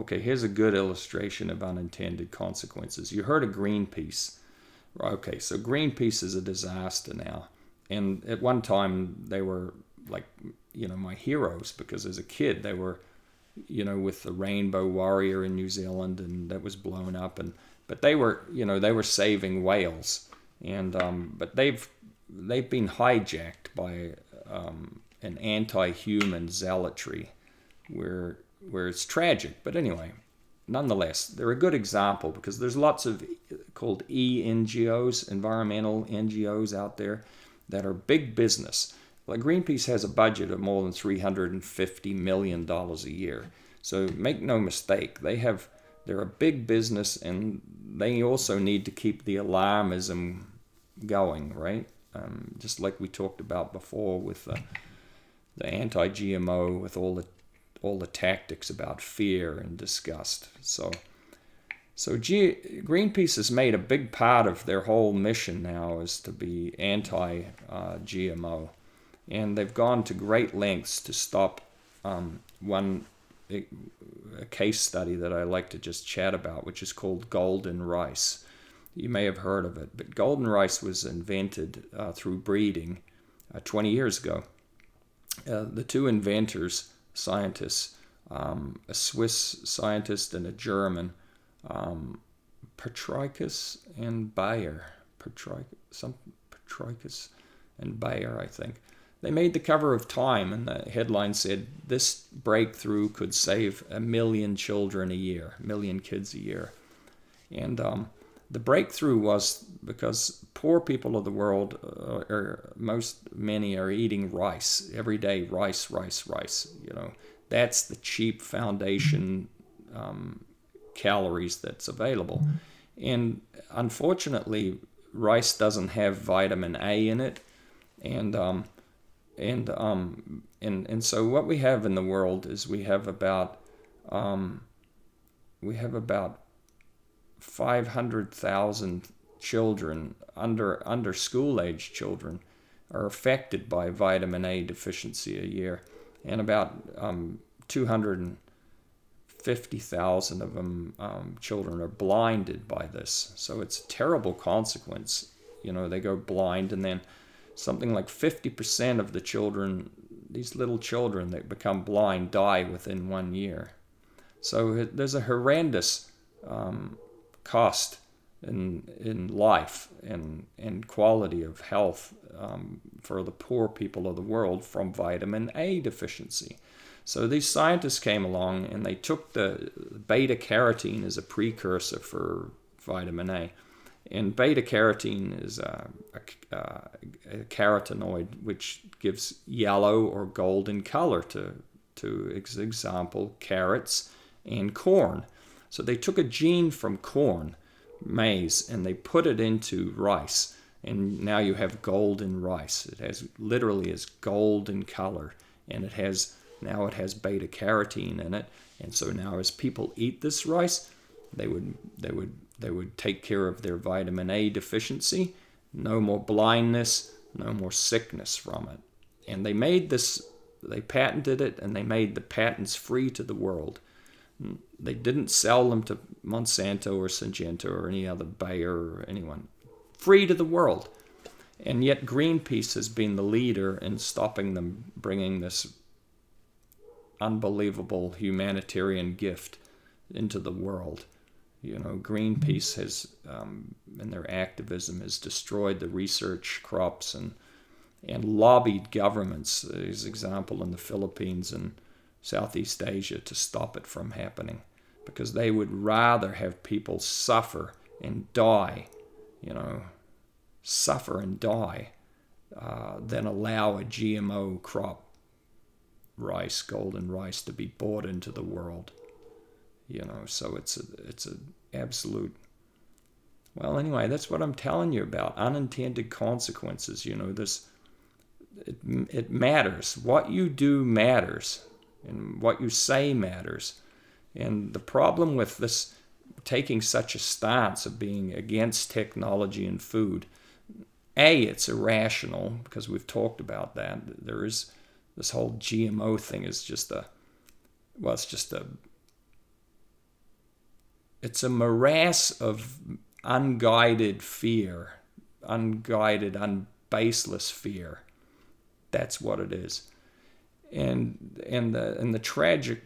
Okay, here's a good illustration of unintended consequences. You heard of Greenpeace. Okay, so Greenpeace is a disaster now. And at one time, they were like, my heroes, because as a kid, they were, with the Rainbow Warrior in New Zealand, and that was blown up. But they were, they were saving whales. And but they've been hijacked by an anti-human zealotry where it's tragic. But anyway, nonetheless, they're a good example because there's lots of called NGOs, environmental NGOs out there that are big business. Like Greenpeace has a budget of more than $350 million a year. So make no mistake, they're a big business, and they also need to keep the alarmism going, right? Just like we talked about before with the anti-GMO, with all the tactics about fear and disgust. So Greenpeace has made a big part of their whole mission now is to be anti-GMO. And they've gone to great lengths to stop a case study that I like to just chat about, which is called golden rice. You may have heard of it, but golden rice was invented through breeding 20 years ago. The two inventors, scientists, a Swiss scientist and a German, Petrikis and Bayer, Petrikis and Bayer, I think. They made the cover of Time, and the headline said, "This breakthrough could save 1 million children a year, 1 million kids a year." And the breakthrough was because poor people of the world, many are eating rice every day. Rice. That's the cheap foundation calories that's available. And unfortunately, rice doesn't have vitamin A in it, and so what we have in the world is we have about 500,000 children under school age children are affected by vitamin A deficiency a year, and about 250,000 of them children are blinded by this. So it's a terrible consequence. They go blind, and then something like 50% of the children, these little children that become blind, die within 1 year. So there's a horrendous cost in life and quality of health for the poor people of the world from vitamin A deficiency. So these scientists came along, and they took the beta carotene as a precursor for vitamin A. And beta carotene is a carotenoid which gives yellow or golden color to example, carrots and corn. So they took a gene from corn, maize, and they put it into rice. And now you have golden rice. It has literally is golden color, and it has beta carotene in it. And so now as people eat this rice, they would take care of their vitamin A deficiency, no more blindness, no more sickness from it. And they patented it, and they made the patents free to the world. They didn't sell them to Monsanto or Syngenta or any other Bayer or anyone. Free to the world. And yet Greenpeace has been the leader in stopping them bringing this unbelievable humanitarian gift into the world. Greenpeace has, in their activism, has destroyed the research crops and lobbied governments, as example in the Philippines and Southeast Asia, to stop it from happening, because they would rather have people suffer and die, than allow a GMO crop, rice, golden rice, to be brought into the world. So it's a absolute. Well, anyway, that's what I'm telling you about unintended consequences. It matters. What you do matters, and what you say matters. And the problem with this, taking such a stance of being against technology and food, it's irrational, because we've talked about that. There is this whole GMO thing is it's just a it's a morass of unguided fear, baseless fear. That's what it is. And the tragic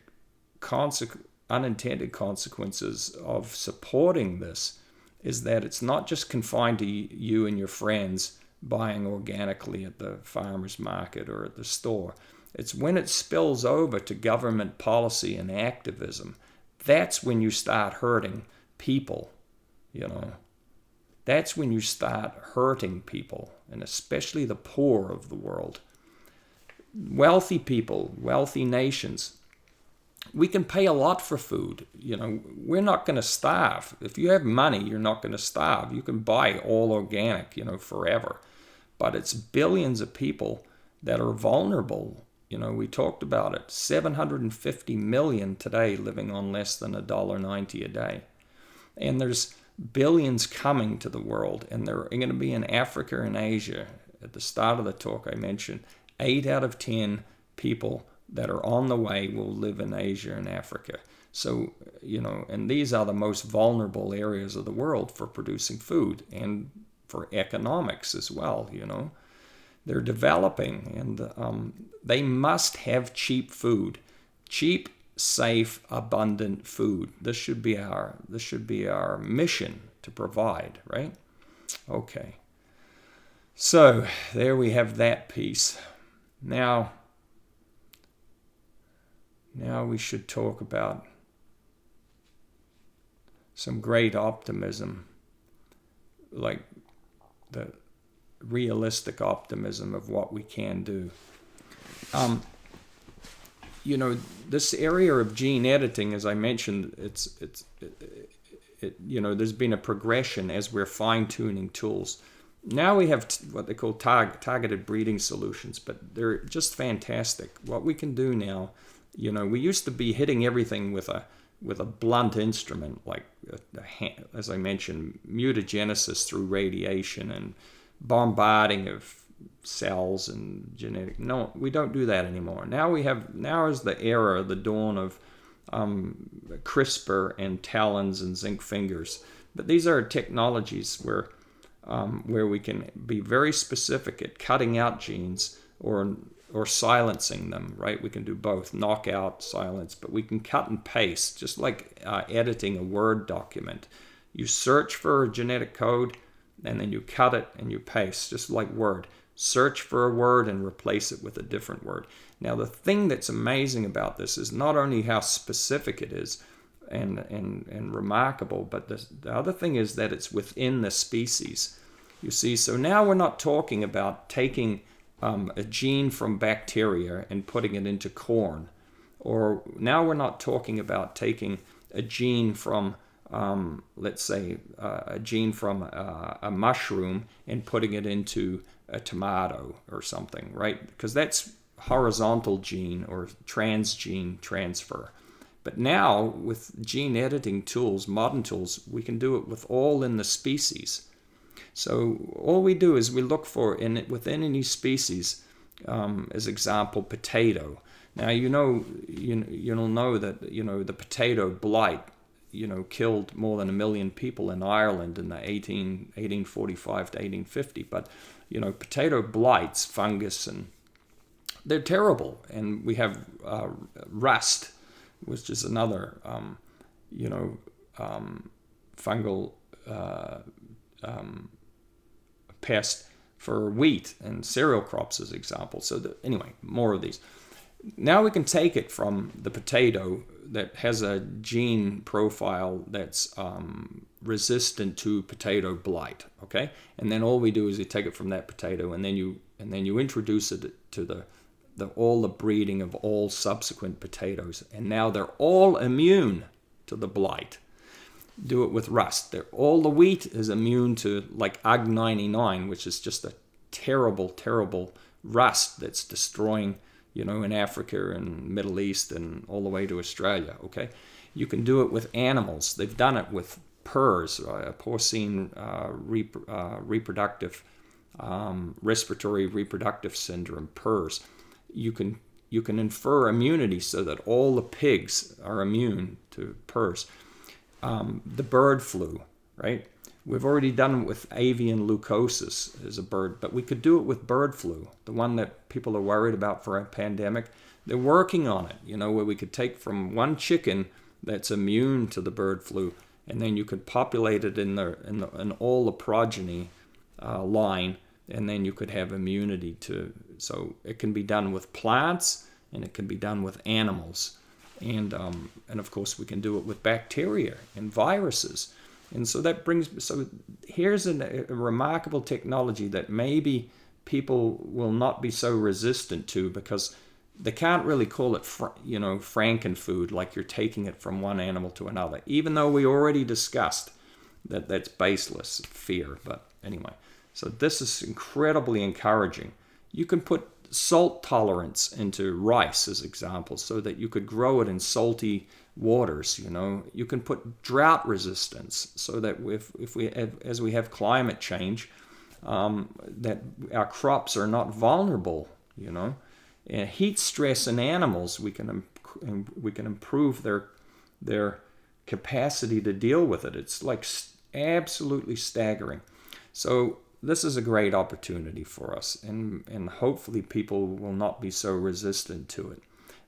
unintended consequences of supporting this is that it's not just confined to you and your friends buying organically at the farmer's market or at the store. It's when it spills over to government policy and activism. That's when you start hurting people, you know. That's when you start hurting people, and especially the poor of the world. Wealthy people, wealthy nations, we can pay a lot for food. You know, we're not going to starve. If you have money, you're not going to starve. You can buy all organic, you know, forever. But it's billions of people that are vulnerable. You know, we talked about it. 750 million today living on less than $1.90 a day. And there's billions coming to the world, and they're going to be in Africa and Asia. At the start of the talk I mentioned, 8 out of 10 people that are on the way will live in Asia and Africa. So, you know, and these are the most vulnerable areas of the world for producing food and for economics as well, you know. They're developing, and they must have cheap food. Cheap, safe, abundant food. This should be our mission to provide, right? Okay. So, there we have that piece. Now we should talk about some great optimism, like the realistic optimism of what we can do. You know, this area of gene editing, as I mentioned, you know, there's been a progression as we're fine-tuning tools. Now we have what they call targeted breeding solutions, but they're just fantastic. What we can do now, you know, we used to be hitting everything with a blunt instrument, like as I mentioned, mutagenesis through radiation and bombarding of cells and genetic. No, we don't do that anymore. Now is the era, the dawn of CRISPR and talons and zinc fingers. But these are technologies where we can be very specific at cutting out genes or silencing them, right? We can do both, knock out, silence, but we can cut and paste, just like editing a Word document. You search for a genetic code, and then you cut it and you paste, just like Word. Search for a word and replace it with a different word. Now, the thing that's amazing about this is not only how specific it is and remarkable, but the other thing is that it's within the species. You see, so now we're not talking about taking a gene from bacteria and putting it into corn. Or now we're not talking about taking a gene from, let's say, a gene from a mushroom and putting it into a tomato or something, right? Because that's horizontal gene or transgene transfer. But now with gene editing tools, modern tools, we can do it with all in the species. So all we do is we look for within any species, as example, potato. Now you'll know that the potato blight killed more than 1 million people in Ireland in the 1845 to 1850. But potato blights, fungus, and they're terrible. And we have rust, which is another fungal pest for wheat and cereal crops as example. So anyway, more of these. Now we can take it from the potato that has a gene profile that's resistant to potato blight, okay? And then all we do is we take it from that potato, and then you introduce it to all the breeding of all subsequent potatoes, and now they're all immune to the blight. Do it with rust. All the wheat is immune to like UG99, which is just a terrible, terrible rust that's destroying, in Africa and Middle East and all the way to Australia, okay? You can do it with animals. They've done it with PRRS, porcine respiratory reproductive syndrome, PRRS. You can infer immunity so that all the pigs are immune to PRRS. the bird flu, right? We've already done it with avian leukosis as a bird, but we could do it with bird flu, the one that people are worried about for a pandemic. They're working on it, where we could take from one chicken that's immune to the bird flu, and then you could populate it in all the progeny line, and then you could have immunity to. So it can be done with plants, and it can be done with animals, and of course we can do it with bacteria and viruses. And so here's a remarkable technology that maybe people will not be so resistant to, because they can't really call it, frankenfood, like you're taking it from one animal to another, even though we already discussed that that's baseless fear. But anyway, so this is incredibly encouraging. You can put salt tolerance into rice as examples, so that you could grow it in salty waters. You can put drought resistance, so that as we have climate change, that our crops are not vulnerable. And heat stress in animals, we can improve their capacity to deal with it. It's like absolutely staggering. So this is a great opportunity for us, and hopefully people will not be so resistant to it.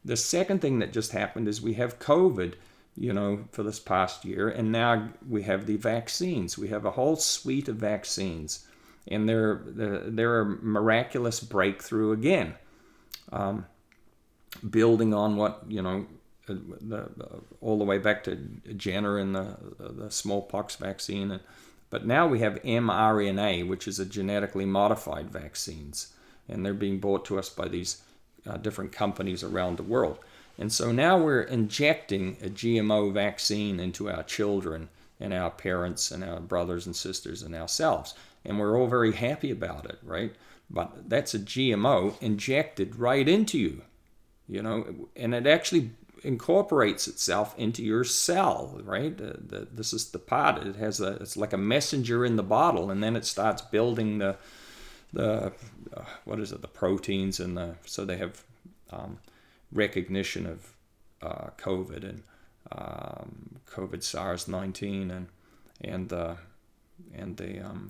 The second thing that just happened is we have COVID, for this past year, and now we have the vaccines. We have a whole suite of vaccines, and they're a miraculous breakthrough again, building on what, all the way back to Jenner and the smallpox vaccine. But now we have mRNA, which is a genetically modified vaccines, and they're being brought to us by these different companies around the world. And so now we're injecting a GMO vaccine into our children and our parents and our brothers and sisters and ourselves. And we're all very happy about it, right? But that's a GMO injected right into you, and it actually incorporates itself into your cell, right? This is the part. It's like a messenger in the bottle, and then it starts building the proteins, and so they have recognition of COVID and COVID SARS-19 and the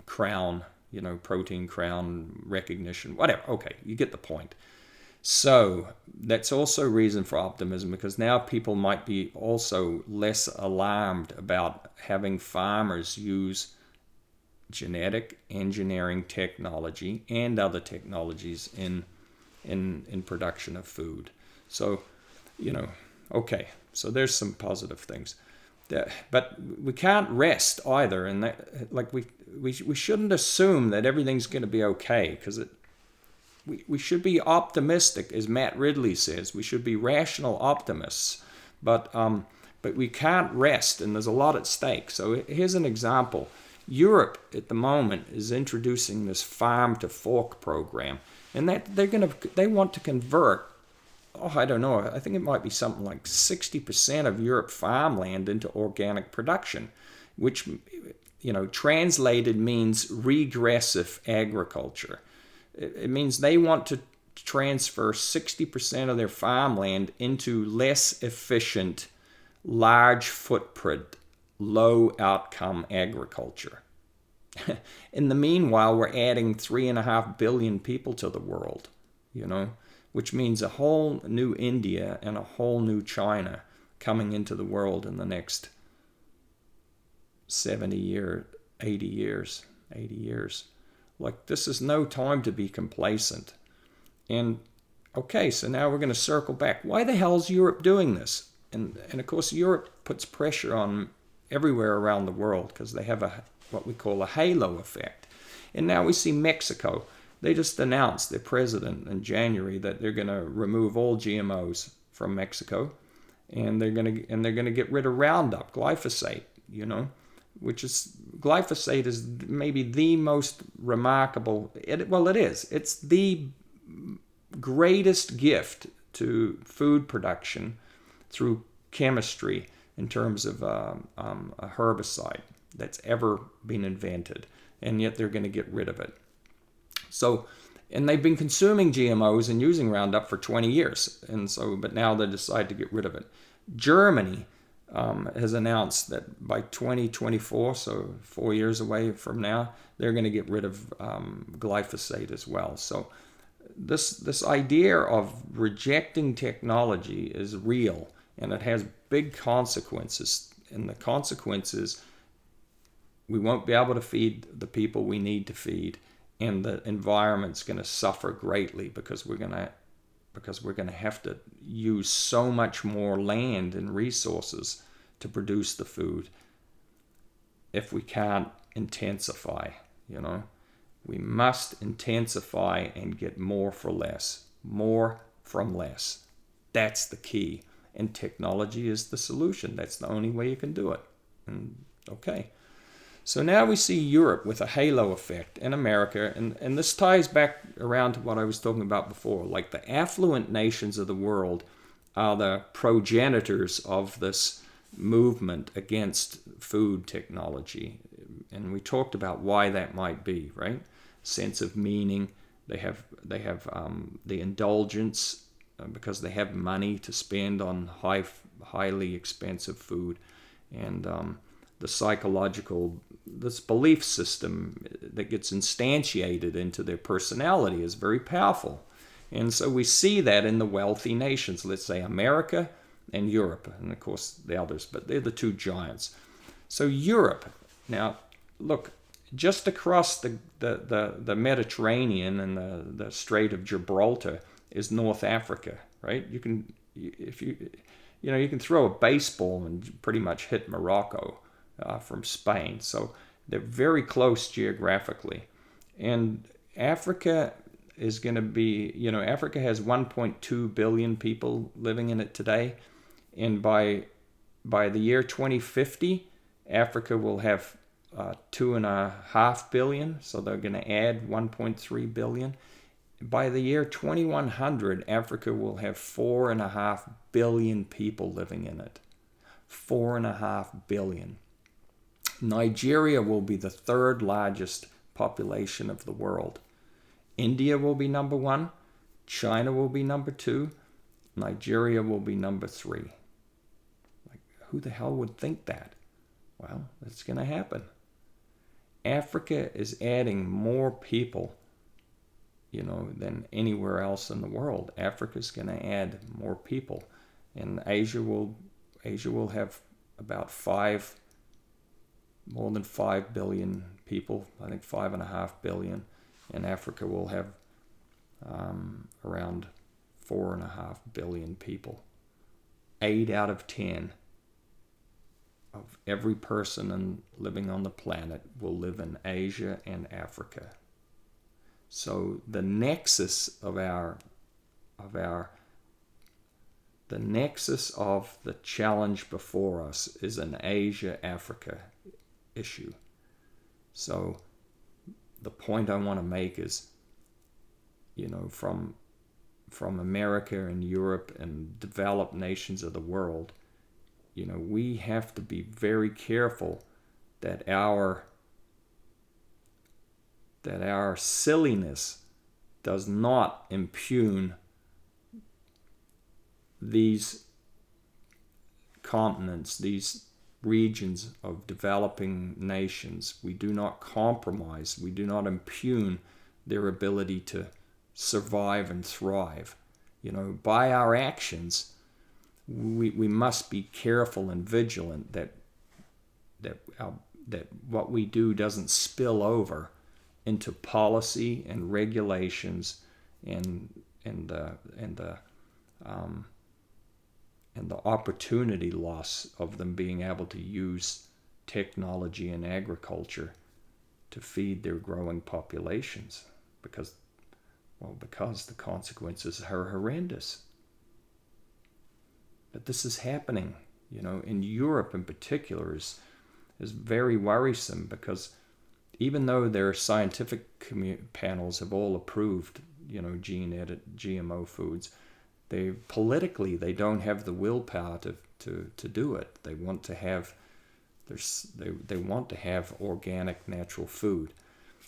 crown, protein crown recognition, whatever. Okay, you get the point. So that's also reason for optimism, because now people might be also less alarmed about having farmers use genetic engineering technology and other technologies in production of food. So, okay, so there's some positive things. But we can't rest either, and we shouldn't assume that everything's going to be okay, because we should be optimistic, as Matt Ridley says. We should be rational optimists, but we can't rest, and there's a lot at stake. So here's an example. Europe at the moment is introducing this farm to fork program, and that they want to convert, I don't know, I think it might be something like 60% of Europe farmland into organic production, which, translated means regressive agriculture. It means they want to transfer 60% of their farmland into less efficient, large footprint, low outcome agriculture. In the meanwhile, we're adding 3.5 billion people to the world, which means a whole new India and a whole new China coming into the world in the next 80 years. Like, this is no time to be complacent. And okay, so now we're going to circle back. Why the hell is Europe doing this? And of course, Europe puts pressure on everywhere around the world, because they have what we call a halo effect. And now we see Mexico. They just announced, their president in January, that they're going to remove all GMOs from Mexico, and they're going to get rid of Roundup, glyphosate, which is, glyphosate is maybe the most remarkable. It is. It's the greatest gift to food production through chemistry in terms of a herbicide that's ever been invented, and yet they're going to get rid of it. So, and they've been consuming GMOs and using Roundup for 20 years, but now they decide to get rid of it. Germany has announced that by 2024, so 4 years away from now, they're going to get rid of glyphosate as well. So this idea of rejecting technology is real, and it has big consequences. And the consequences, we won't be able to feed the people we need to feed, and the environment's going to suffer greatly because we're going to have to use so much more land and resources to produce the food if we can't intensify, We must intensify and get more for less, more from less. That's the key. And technology is the solution. That's the only way you can do it. And okay. So now we see Europe with a halo effect and America, and this ties back around to what I was talking about before. Like the affluent nations of the world are the progenitors of this movement against food technology. And we talked about why that might be, right? Sense of meaning. They have the indulgence because they have money to spend on highly expensive food, and the psychological, this belief system that gets instantiated into their personality is very powerful. And so we see that in the wealthy nations, let's say America and Europe, and of course the others, but they're the two giants. So Europe, now look, just across the Mediterranean and the Strait of Gibraltar is North Africa, right? You can throw a baseball and pretty much hit Morocco from Spain. So they're very close geographically. And Africa is going to be, Africa has 1.2 billion people living in it today. And by the year 2050, Africa will have 2.5 billion. So they're going to add 1.3 billion. By the year 2100, Africa will have 4.5 billion people living in it. 4.5 billion. Nigeria will be the third largest population of the world. India will be number 1. China will be number 2. Nigeria will be number 3. Like, who the hell would think that? Well, it's going to happen. Africa is adding more people, than anywhere else in the world. Africa's going to add more people. And Asia will have about more than 5 billion people, I think 5.5 billion, and Africa will have around 4.5 billion people. 8 out of 10 of every person living on the planet will live in Asia and Africa. So the nexus of the challenge before us is an Asia-Africa issue. So the point I want to make is, from America and Europe and developed nations of the world, we have to be very careful that our silliness does not impugn these continents, these regions of developing nations. We do not compromise. We do not impugn their ability to survive and thrive. By our actions, we must be careful and vigilant that what we do doesn't spill over into policy and regulations and the opportunity loss of them being able to use technology and agriculture to feed their growing populations, because the consequences are horrendous. But this is happening, in Europe in particular is very worrisome, because even though their scientific panels have all approved, gene edit, GMO foods, they don't have the willpower to do it. They want to have organic, natural food.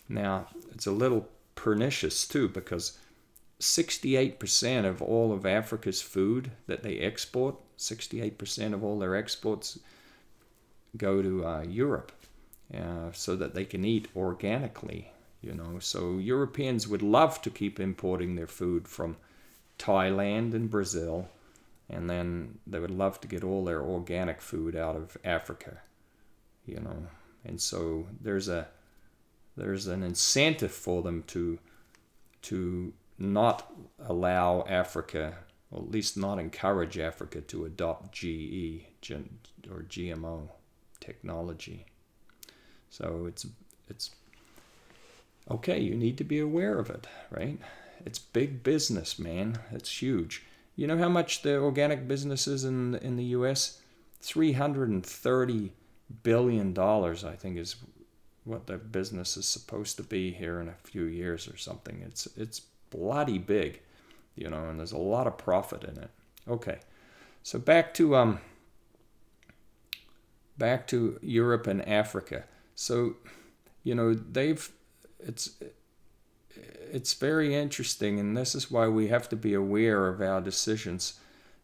Now, it's a little pernicious too, because 68% of all of Africa's food that they export 68% of all their exports go to Europe, so that they can eat organically. So Europeans would love to keep importing their food from Thailand and Brazil, and then they would love to get all their organic food out of Africa. And so there's an incentive for them to not allow Africa, or at least not encourage Africa to adopt GE or GMO technology. So it's okay. You need to be aware of it, right? It's big business, man. It's huge. You know how much the organic business is in the U.S.? $330 billion, I think, is what the business is supposed to be here in a few years or something. It's bloody big, and there's a lot of profit in it. Okay, so back to Europe and Africa. So, it's very interesting, and this is why we have to be aware of our decisions.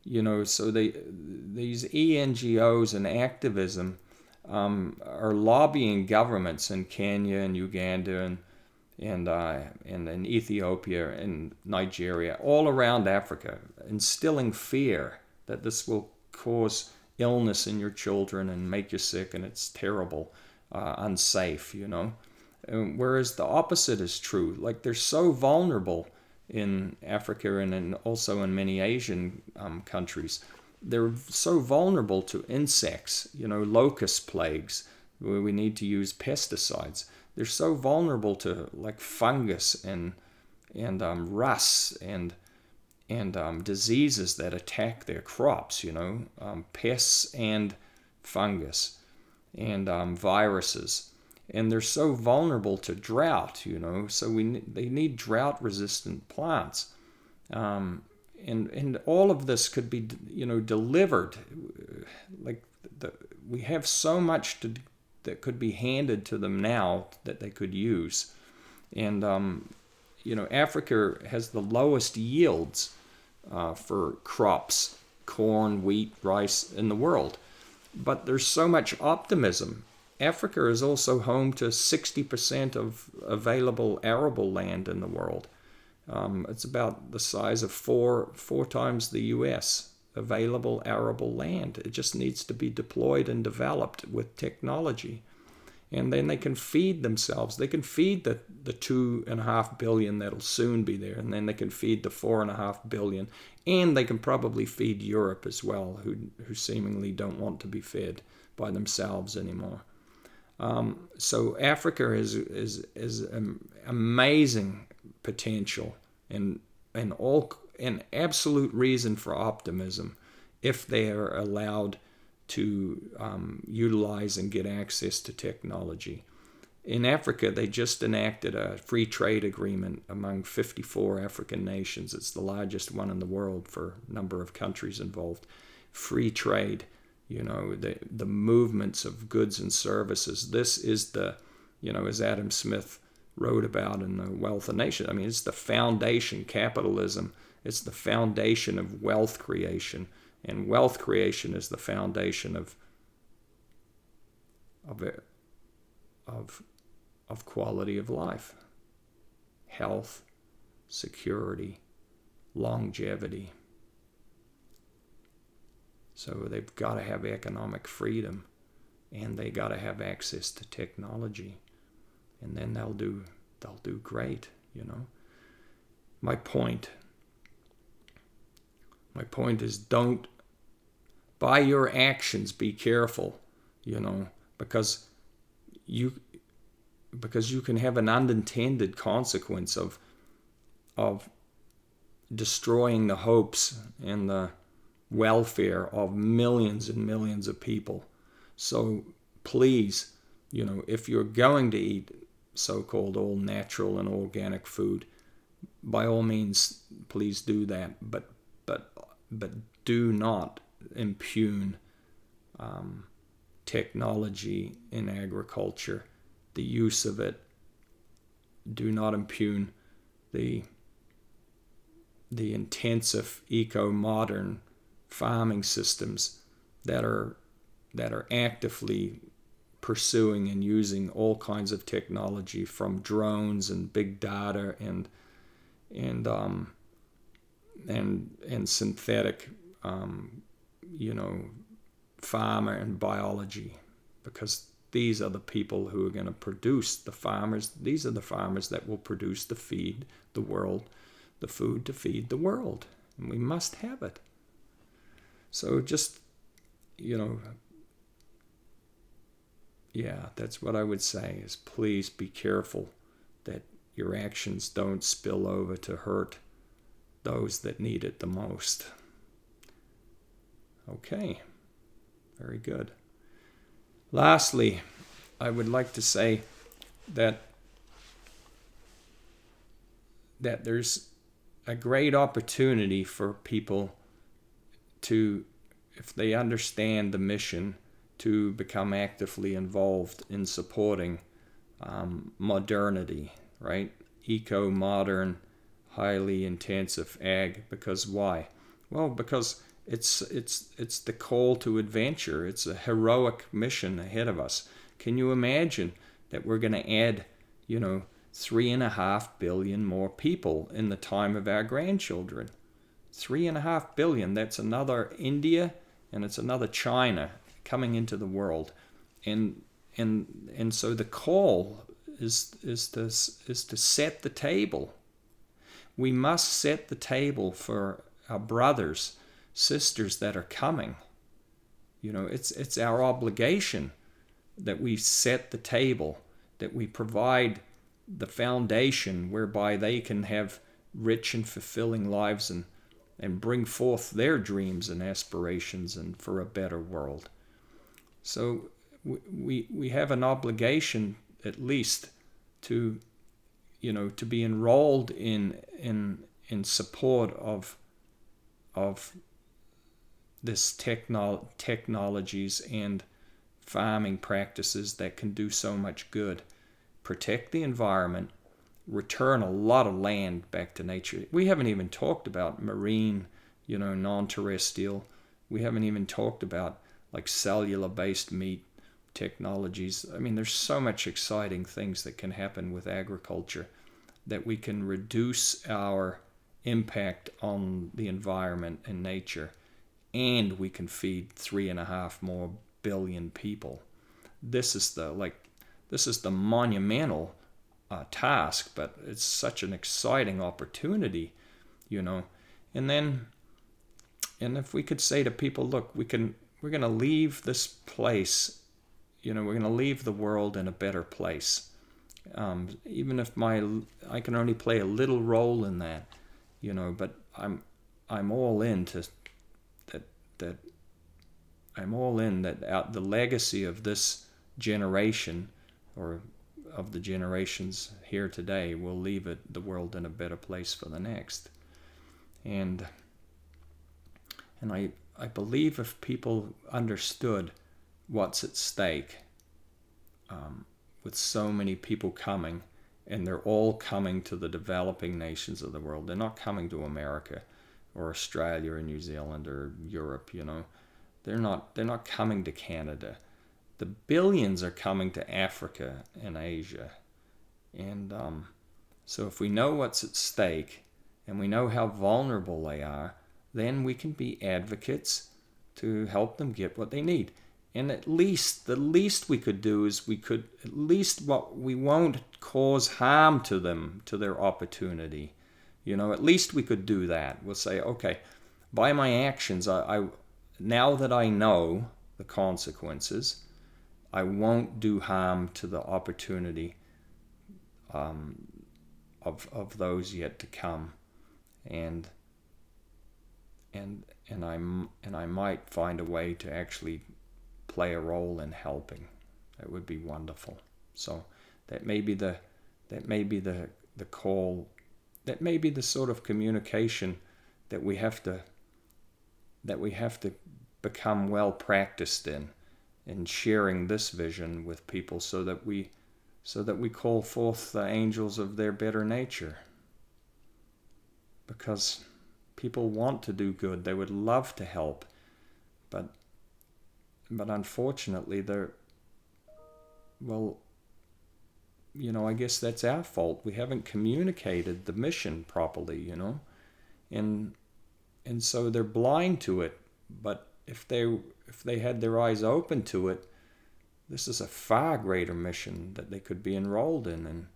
So these NGOs and activism are lobbying governments in Kenya and Uganda and in Ethiopia and Nigeria, all around Africa, instilling fear that this will cause illness in your children and make you sick, and it's terrible, unsafe, Whereas the opposite is true. Like, they're so vulnerable in Africa and also in many Asian countries. They're so vulnerable to insects, locust plagues, where we need to use pesticides. They're so vulnerable to like fungus and rust and diseases that attack their crops, pests and fungus and viruses. And they're so vulnerable to drought, so they need drought-resistant plants. And all of this could be, delivered. We have so much that could be handed to them now that they could use. And, Africa has the lowest yields for crops, corn, wheat, rice in the world. But there's so much optimism. Africa is also home to 60% of available arable land in the world. It's about the size of four times the U.S. available arable land. It just needs to be deployed and developed with technology. And then they can feed themselves. They can feed the 2.5 billion that'll soon be there, and then they can feed the 4.5 billion. And they can probably feed Europe as well, who seemingly don't want to be fed by themselves anymore. So Africa is amazing potential and absolute reason for optimism if they are allowed to utilize and get access to technology. In Africa, they just enacted a free trade agreement among 54 African nations. It's the largest one in the world for number of countries involved. Free trade. The movements of goods and services. This is as Adam Smith wrote about in The Wealth of Nations. I mean, it's the foundation, capitalism. It's the foundation of wealth creation. And wealth creation is the foundation of quality of life, health, security, longevity. So they've got to have economic freedom, and they got to have access to technology, and then they'll do great. My point is, don't, by your actions, be careful, because you can have an unintended consequence of destroying the hopes and the welfare of millions and millions of people. So please, if you're going to eat so-called all natural and organic food, by all means, please do that. But do not impugn technology in agriculture, the use of it. Do not impugn the intensive eco-modern farming systems that are actively pursuing and using all kinds of technology, from drones and big data and synthetic pharma and biology, because these are the people who are going to produce, the farmers. These are the farmers that will produce the food to feed the world, and we must have it. So just, that's what I would say, is please be careful that your actions don't spill over to hurt those that need it the most. Okay, very good. Lastly, I would like to say that there's a great opportunity for people to, if they understand the mission, to become actively involved in supporting modernity, right? Eco-modern, highly intensive ag. Because why? Well, because it's the call to adventure. It's a heroic mission ahead of us. Can you imagine that we're going to add, 3.5 billion more people in the time of our grandchildren? 3.5 billion. That's another India, and it's another China coming into the world, and so the call is to set the table. We must set the table for our brothers, sisters that are coming. It's our obligation that we set the table, that we provide the foundation whereby they can have rich and fulfilling lives and bring forth their dreams and aspirations and for a better world. So we have an obligation, at least, to be enrolled in support of this technologies and farming practices that can do so much good. Protect the environment, return a lot of land back to nature. We haven't even talked about marine, non-terrestrial. We haven't even talked about like cellular-based meat technologies. I mean, there's so much exciting things that can happen with agriculture, that we can reduce our impact on the environment and nature, and we can feed 3.5 more billion people. This is the monumental task, but it's such an exciting opportunity, And if we could say to people, look, we're going to leave this place, we're going to leave the world in a better place. Even if I can only play a little role in that, but I'm all in that I'm all in that the legacy of this generation, or of the generations here today, will leave the world in a better place for the next. And I believe if people understood what's at stake, with so many people coming, and they're all coming to the developing nations of the world. They're not coming to America or Australia or New Zealand or Europe, They're not coming to Canada. The billions are coming to Africa and Asia. And so if we know what's at stake, and we know how vulnerable they are, then we can be advocates to help them get what they need. And the least we could do is we won't cause harm to them, to their opportunity. At least we could do that. We'll say, okay, by my actions, I now that I know the consequences, I won't do harm to the opportunity of those yet to come, and I might find a way to actually play a role in helping. That would be wonderful. So that may be the call. That may be the sort of communication that we have to become well practiced in sharing this vision with people, so that we call forth the angels of their better nature. Because People want to do good. They would love to help. But unfortunately, well, I guess that's our fault. We haven't communicated the mission properly, and so they're blind to it. But if they had their eyes open to it, this is a far greater mission that they could be enrolled in,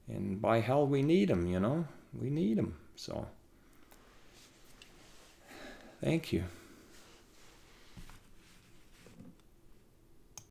and by hell, we need them. We need them. So, thank you.